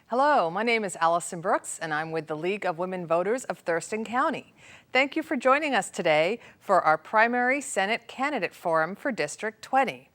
Hello, my name is Allison Brooks, and I'm with the League of Women Voters of Thurston County. Thank you for joining us today for our primary Senate candidate forum for District 20.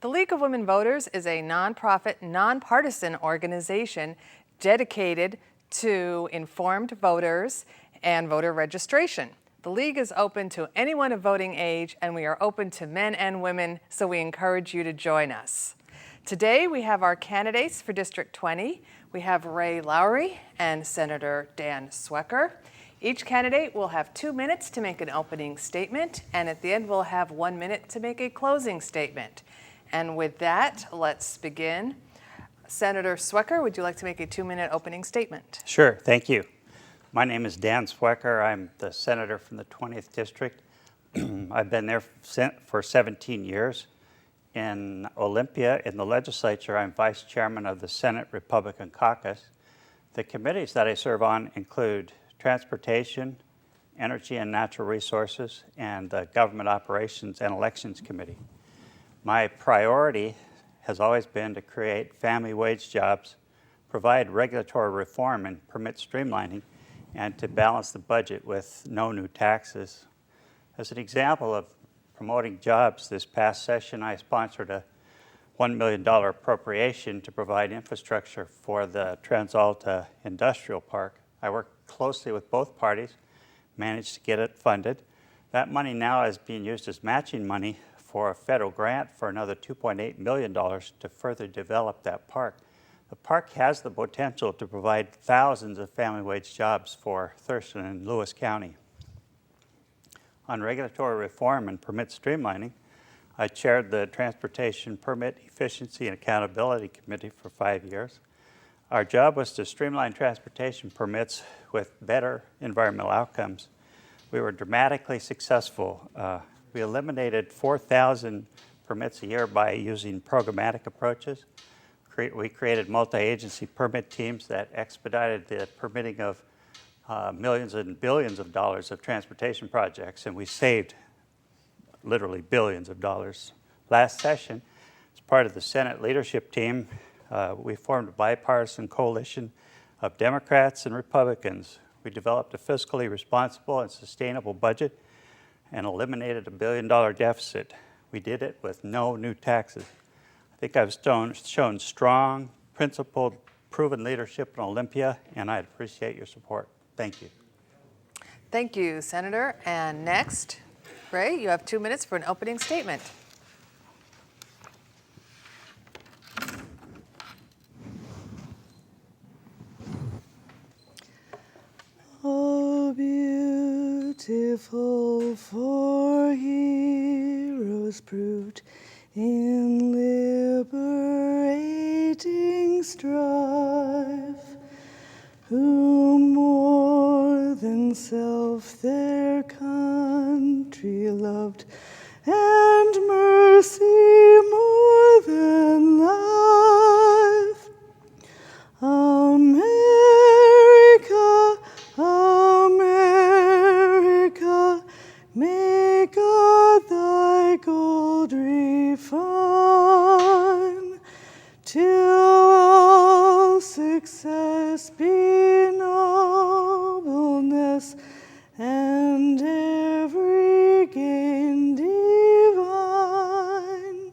The League of Women Voters is a nonprofit, nonpartisan organization dedicated to informed voters and voter registration. The League is open to anyone of voting age, and we are open to men and women, so we encourage you to join us. Today we have our candidates for District 20. We have Ray Lowry and Senator Dan Swecker. Each candidate will have 2 minutes to make an opening statement, and at the end we'll have 1 minute to make a closing statement. And with that, let's begin. Senator Swecker, would you like to make a 2-minute opening statement? Sure, thank you. My name is Dan Swecker. I'm the senator from the 20th District. I've been there for 17 years. In Olympia, in the legislature, I'm vice chairman of the Senate Republican Caucus. The committees that I serve on include Transportation, Energy and Natural Resources, and the Government Operations and Elections Committee. My priority has always been to create family wage jobs, provide regulatory reform and permit streamlining, and to balance the budget with no new taxes. As an example of promoting jobs, this past session I sponsored a $1 million appropriation to provide infrastructure for the TransAlta Industrial Park. I worked closely with both parties, managed to get it funded. That money now is being used as matching money for a federal grant for another $2.8 million to further develop that park. The park has the potential to provide thousands of family wage jobs for Thurston and Lewis County. On regulatory reform and permit streamlining, I chaired the Transportation Permit Efficiency and Accountability Committee for 5 years. Our job was to streamline transportation permits with better environmental outcomes. We were dramatically successful. We eliminated 4,000 permits a year by using programmatic approaches. We created multi-agency permit teams that expedited the permitting of millions and billions of dollars of transportation projects, and we saved literally billions of dollars. Last session, as part of the Senate leadership team, we formed a bipartisan coalition of Democrats and Republicans. We developed a fiscally responsible and sustainable budget and eliminated a $1 billion deficit. We did it with no new taxes. I think I've shown strong, principled, proven leadership in Olympia, and I'd appreciate your support. Thank you. Thank you, Senator. And next, Ray, you have 2 minutes for an opening statement. Oh, beautiful for heroes proved in liberating strife, who more than self their country loved, and mercy more than life. America, America, may God thy gold refine, till all success be nobleness, and every gain divine.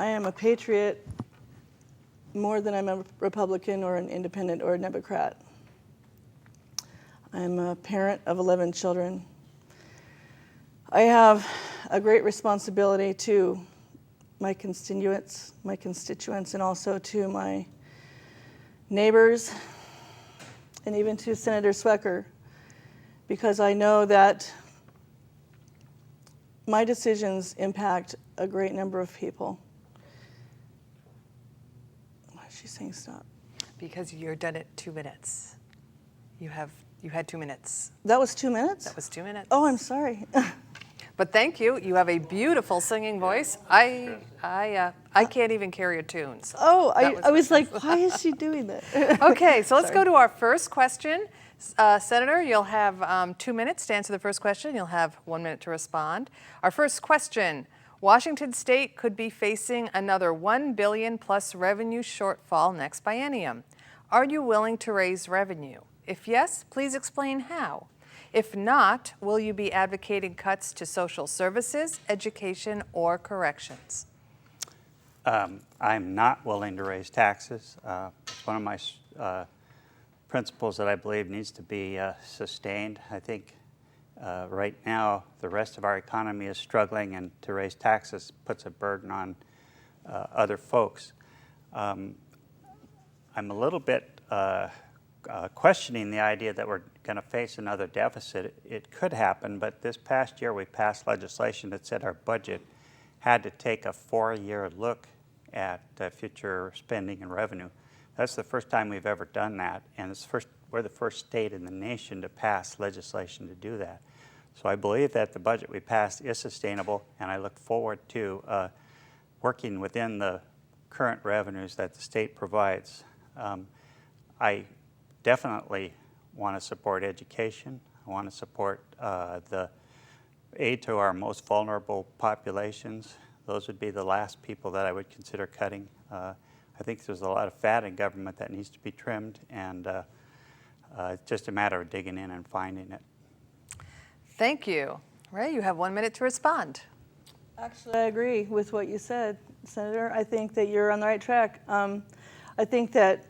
I am a patriot more than I'm a Republican or an independent or a Democrat. I'm a parent of 11 children. I have a great responsibility to my constituents, and also to my neighbors, and even to Senator Swecker, because I know that my decisions impact a great number of people. Why is she saying stop? Because you're done at 2 minutes. You had 2 minutes. That was 2 minutes? That was 2 minutes. Oh, I'm sorry. But thank you. You have a beautiful singing voice. I can't even carry a tune. So Oh, I was like, why is she doing that? Okay, so let's go to our first question. Senator, you'll have 2 minutes to answer the first question. You'll have 1 minute to respond. Our first question, Washington State could be facing another $1 billion plus revenue shortfall next biennium. Are you willing to raise revenue? If yes, please explain how. If not, will you be advocating cuts to social services, education, or corrections? I'm not willing to raise taxes. It's one of my principles that I believe needs to be sustained. I think right now the rest of our economy is struggling, and to raise taxes puts a burden on other folks. I'm a little bit questioning the idea that we're going to face another deficit. It could happen, but this past year we passed legislation that said our budget had to take a 4-year look at future spending and revenue. That's the first time we've ever done that, and we're the first state in the nation to pass legislation to do that. So I believe that the budget we passed is sustainable, and I look forward to working within the current revenues that the state provides. I definitely want to support education. I want to support the aid to our most vulnerable populations. Those would be the last people that I would consider cutting. I think there's a lot of fat in government that needs to be trimmed, and it's just a matter of digging in and finding it. Thank you. Ray, you have 1 minute to respond. Actually, I agree with what you said, Senator. I think that you're on the right track. I think that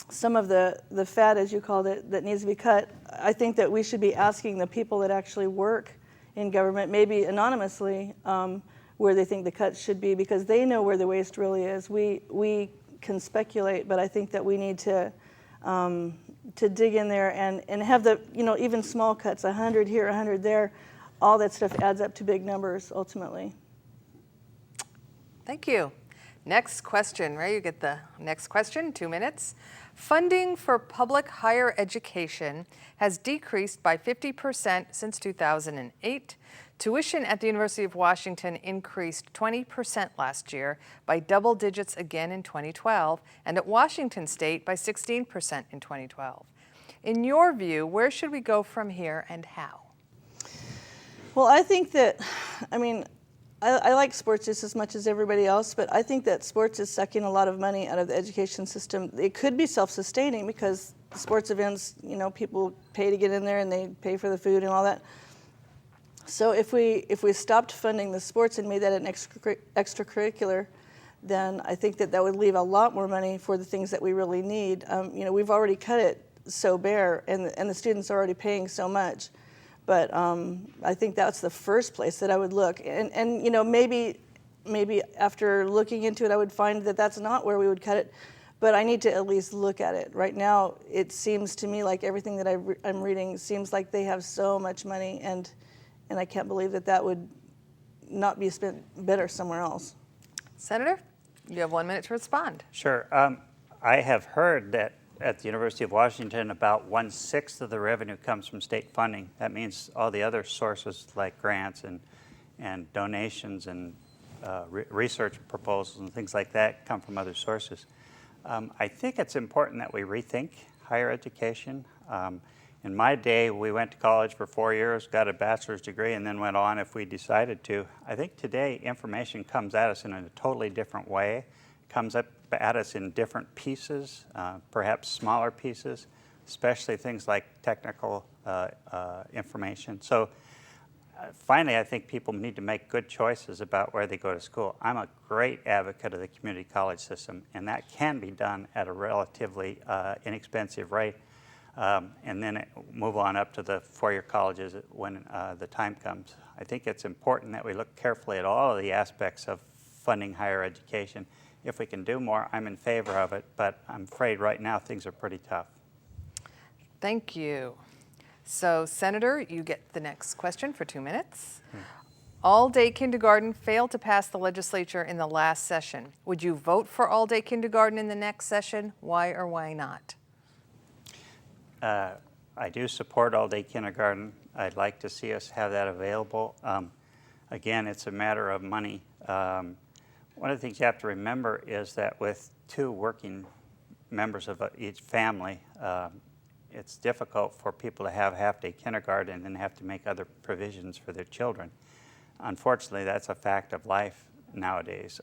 some of the fat, as you called it, that needs to be cut, I think that we should be asking the people that actually work in government, maybe anonymously, where they think the cuts should be, because they know where the waste really is. We can speculate, but I think that we need to dig in there and have the, even small cuts, 100 here, 100 there, all that stuff adds up to big numbers ultimately. Thank you. Next question, Ray, you get the next question, 2 minutes. Funding for public higher education has decreased by 50% since 2008. Tuition at the University of Washington increased 20% last year, by double digits again in 2012, and at Washington State by 16% in 2012. In your view, where should we go from here and how? Well, I think that, I like sports just as much as everybody else, but I think that sports is sucking a lot of money out of the education system. It could be self-sustaining because sports events, people pay to get in there and they pay for the food and all that. So if we stopped funding the sports and made that an extracurricular, then I think that would leave a lot more money for the things that we really need. We've already cut it so bare, and the students are already paying so much. But I think that's the first place that I would look. And maybe after looking into it, I would find that that's not where we would cut it. But I need to at least look at it. Right now, it seems to me like everything that I'm reading seems like they have so much money, and I can't believe that would not be spent better somewhere else. Senator, you have 1 minute to respond. Sure. I have heard that at the University of Washington, about 1/6 of the revenue comes from state funding. That means all the other sources like grants and donations and research proposals and things like that come from other sources. I think it's important that we rethink higher education. In my day, we went to college for 4 years, got a bachelor's degree, and then went on if we decided to. I think today information comes at us in a totally different way. It comes up at us in different pieces, perhaps smaller pieces, especially things like technical information. So finally, I think people need to make good choices about where they go to school. I'm a great advocate of the community college system, and that can be done at a relatively inexpensive rate. And then move on up to the four-year colleges when the time comes. I think it's important that we look carefully at all of the aspects of funding higher education. If we can do more, I'm in favor of it, but I'm afraid right now things are pretty tough. Thank you. So, Senator, you get the next question for 2 minutes. All-day kindergarten failed to pass the legislature in the last session. Would you vote for all-day kindergarten in the next session? Why or why not? I do support all-day kindergarten. I'd like to see us have that available. Again, it's a matter of money. One of the things you have to remember is that with 2 working members of each family, it's difficult for people to have half-day kindergarten and then have to make other provisions for their children. unfortunately, that's a fact of life nowadays.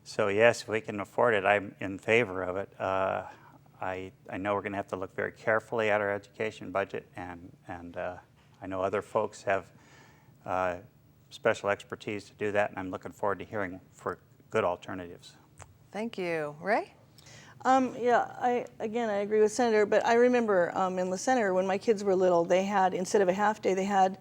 So yes, if we can afford it, I'm in favor of it. I know we're going to have to look very carefully at our education budget, and I know other folks have special expertise to do that, and I'm looking forward to hearing for good alternatives. Thank you. Ray? Yeah, I agree with Senator, but I remember in the center when my kids were little, they had, instead of a half day, they had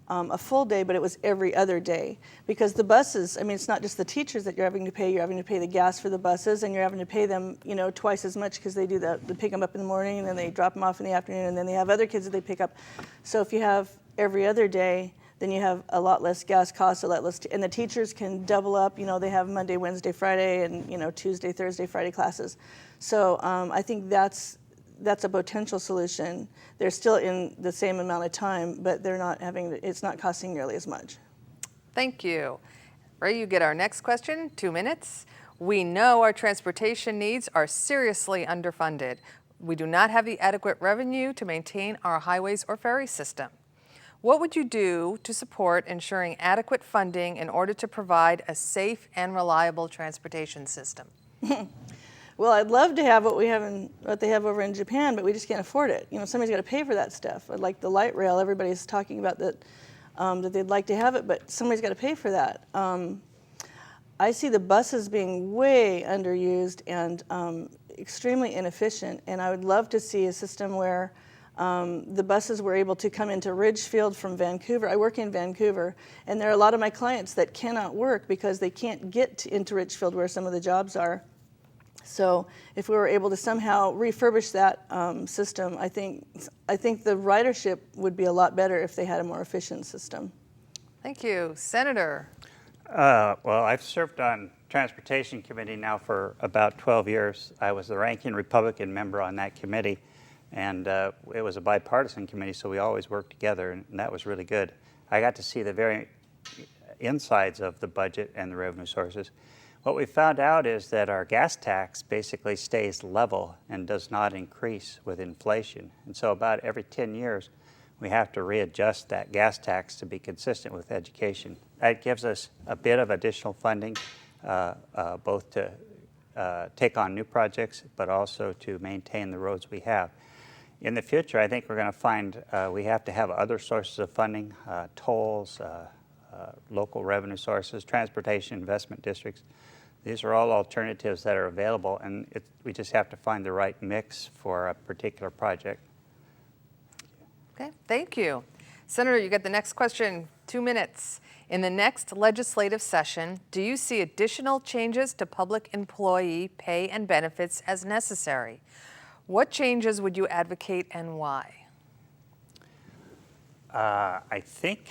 a full day, but it was every other day. Because the buses, I mean, it's not just the teachers that you're having to pay the gas for the buses, and you're having to pay them, twice as much because they do they pick them up in the morning, and then they drop them off in the afternoon, and then they have other kids that they pick up. So if you have every other day, then you have a lot less gas costs, a lot less, and the teachers can double up. They have Monday, Wednesday, Friday, and Tuesday, Thursday, Friday classes. So I think that's a potential solution. They're still in the same amount of time, but it's not costing nearly as much. Thank you. Ray, you get our next question, 2 minutes. We know our transportation needs are seriously underfunded. We do not have the adequate revenue to maintain our highways or ferry system. What would you do to support ensuring adequate funding in order to provide a safe and reliable transportation system? Well, I'd love to have what they have over in Japan, but we just can't afford it. Somebody's got to pay for that stuff. Like the light rail, everybody's talking about that they'd like to have it, but somebody's got to pay for that. I see the buses being way underused and extremely inefficient, and I would love to see a system where the buses were able to come into Ridgefield from Vancouver. I work in Vancouver, and there are a lot of my clients that cannot work because they can't get into Ridgefield where some of the jobs are. So if we were able to somehow refurbish that system, I think the ridership would be a lot better if they had a more efficient system. Thank you. Senator? Well, I've served on Transportation Committee now for about 12 years. I was the ranking Republican member on that committee, and it was a bipartisan committee, so we always worked together, and that was really good. I got to see the very insides of the budget and the revenue sources. What we found out is that our gas tax basically stays level and does not increase with inflation. And so about every 10 years, we have to readjust that gas tax to be consistent with education. That gives us a bit of additional funding, both to take on new projects, but also to maintain the roads we have. In the future, I think we're going to find we have to have other sources of funding, tolls, local revenue sources, transportation investment districts. These are all alternatives that are available, and we just have to find the right mix for a particular project. Okay, thank you. Senator, you get the next question, 2 minutes. In the next legislative session, do you see additional changes to public employee pay and benefits as necessary? What changes would you advocate and why? I think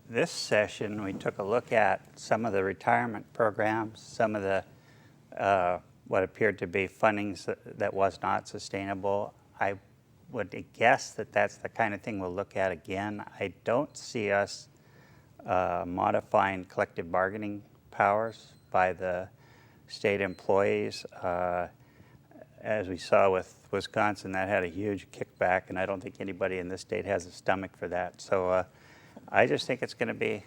this session we took a look at some of the retirement programs, some of the what appeared to be fundings that was not sustainable. I would guess that that's the kind of thing we'll look at again. I don't see us modifying collective bargaining powers by the state employees. As we saw with Wisconsin, that had a huge kickback, and I don't think anybody in this state has a stomach for that. So I just think it's going to be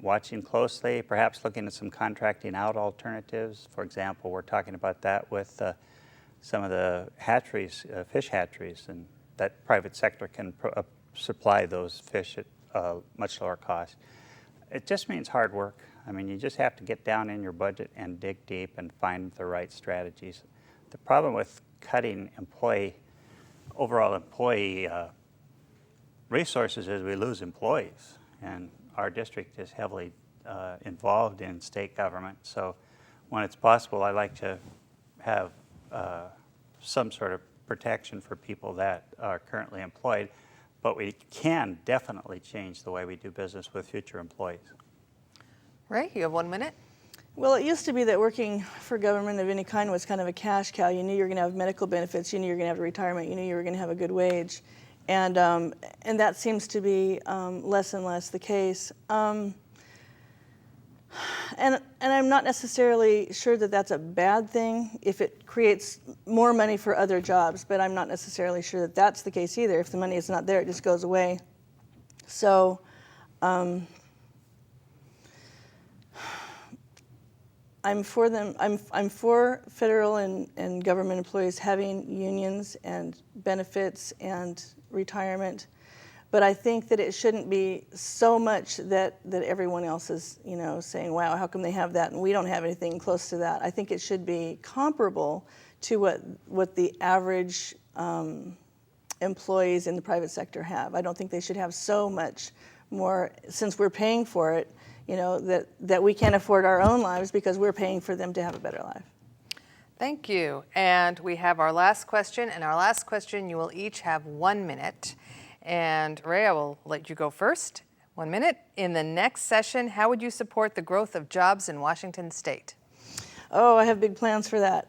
watching closely, perhaps looking at some contracting out alternatives. For example, we're talking about that with some of the hatcheries, fish hatcheries, and that private sector can supply those fish at much lower cost. It just means hard work. I mean, you just have to get down in your budget and dig deep and find the right strategies. The problem with cutting overall employee resources is we lose employees, and our district is heavily involved in state government. So when it's possible, I like to have some sort of protection for people that are currently employed, but we can definitely change the way we do business with future employees. Ray, you have 1 minute. Well, it used to be that working for government of any kind was kind of a cash cow. You knew you were going to have medical benefits, you knew you were going to have a retirement, you knew you were going to have a good wage. And that seems to be less and less the case. And I'm not necessarily sure that that's a bad thing if it creates more money for other jobs, but I'm not necessarily sure that that's the case either. If the money is not there, it just goes away. So I'm for them. I'm for federal and government employees having unions and benefits and retirement, but I think that it shouldn't be so much that everyone else is, saying, "Wow, how come they have that and we don't have anything close to that?" I think it should be comparable to what the average employees in the private sector have. I don't think they should have so much more, since we're paying for it. That we can't afford our own lives because we're paying for them to have a better life. Thank you. And we have our last question. And our last question, you will each have 1 minute. And Ray, I will let you go first. 1 minute. In the next session, how would you support the growth of jobs in Washington State? Oh, I have big plans for that.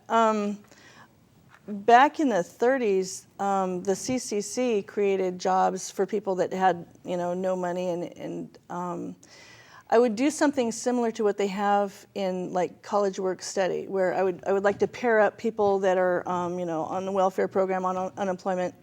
Back in the 30s, the CCC created jobs for people that had, no money, and I would do something similar to what they have in like college work study, where I would like to pair up people that are on the welfare program, on unemployment,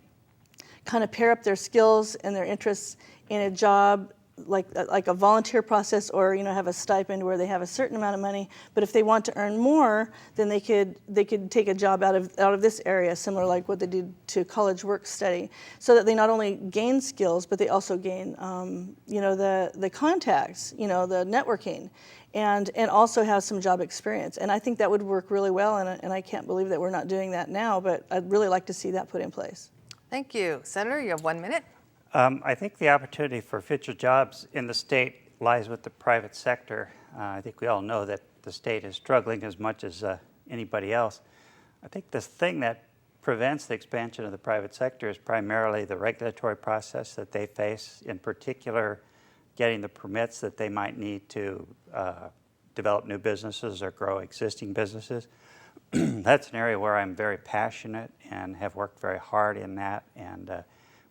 kind of pair up their skills and their interests in a job like a volunteer process, or have a stipend where they have a certain amount of money. But if they want to earn more, then they could take a job out of this area, similar like what they did to college work study, so that they not only gain skills, but they also gain the contacts, the networking, and also have some job experience. And I think that would work really well. And I can't believe that we're not doing that now, but I'd really like to see that put in place. Thank you. Senator, you have 1 minute. I think the opportunity for future jobs in the state lies with the private sector. I think we all know that the state is struggling as much as anybody else. I think the thing that prevents the expansion of the private sector is primarily the regulatory process that they face, in particular getting the permits that they might need to develop new businesses or grow existing businesses. That's an area where I'm very passionate and have worked very hard in that, and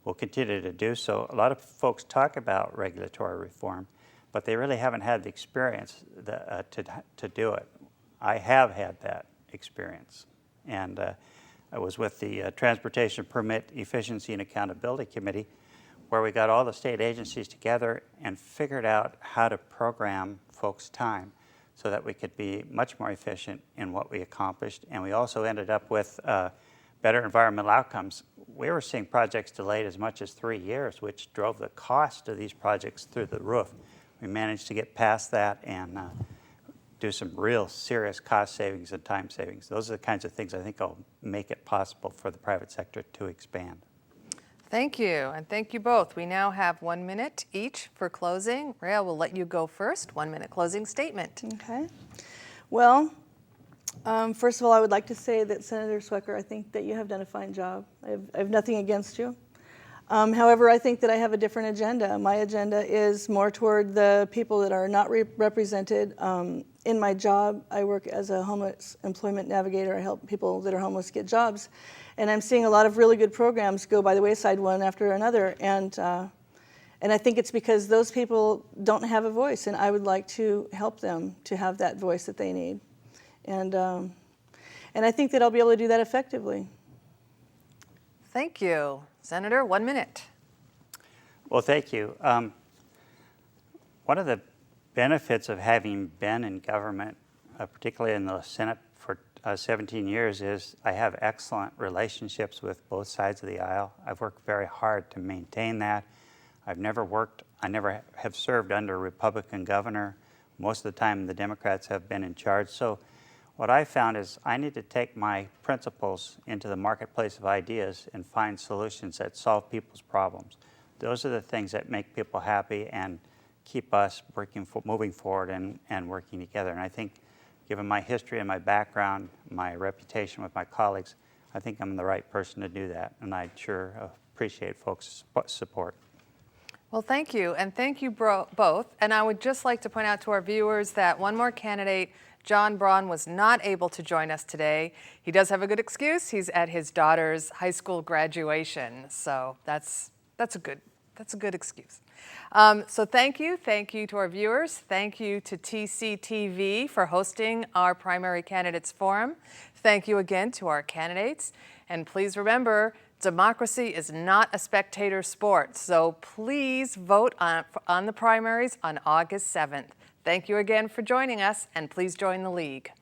will continue to do so. A lot of folks talk about regulatory reform, but they really haven't had the experience to do it. I have had that experience, and I was with the Transportation Permit Efficiency and Accountability Committee, where we got all the state agencies together and figured out how to program folks' time so that we could be much more efficient in what we accomplished. And we also ended up with better environmental outcomes. We were seeing projects delayed as much as 3 years, which drove the cost of these projects through the roof. We managed to get past that and do some real serious cost savings and time savings. Those are the kinds of things I think will make it possible for the private sector to expand. Thank you, and thank you both. We now have 1 minute each for closing. Ray, I will let you go first. 1 minute closing statement. Okay. Well, first of all, I would like to say that Senator Swecker, I think that you have done a fine job. I have nothing against you. However, I think that I have a different agenda. My agenda is more toward the people that are not represented. In my job, I work as a homeless employment navigator. I help people that are homeless get jobs. And I'm seeing a lot of really good programs go by the wayside one after another. And I think it's because those people don't have a voice, and I would like to help them to have that voice that they need. And I think that I'll be able to do that effectively. Thank you. Senator, 1 minute. Well, thank you. One of the benefits of having been in government, particularly in the Senate for 17 years, is I have excellent relationships with both sides of the aisle. I've worked very hard to maintain that. I never have served under a Republican governor. Most of the time the Democrats have been in charge. So what I found is I need to take my principles into the marketplace of ideas and find solutions that solve people's problems. Those are the things that make people happy and keep us moving forward and working together. And I think, given my history and my background, my reputation with my colleagues, I think I'm the right person to do that. And I sure appreciate folks' support. Well, thank you, and thank you both. And I would just like to point out to our viewers that one more candidate, John Braun, was not able to join us today. He does have a good excuse. He's at his daughter's high school graduation, so that's a good excuse. So thank you to our viewers. Thank you to TCTV for hosting our primary candidates forum. Thank you again to our candidates, and please remember, democracy is not a spectator sport, so please vote on the primaries on August 7th. Thank you again for joining us, and please join the League.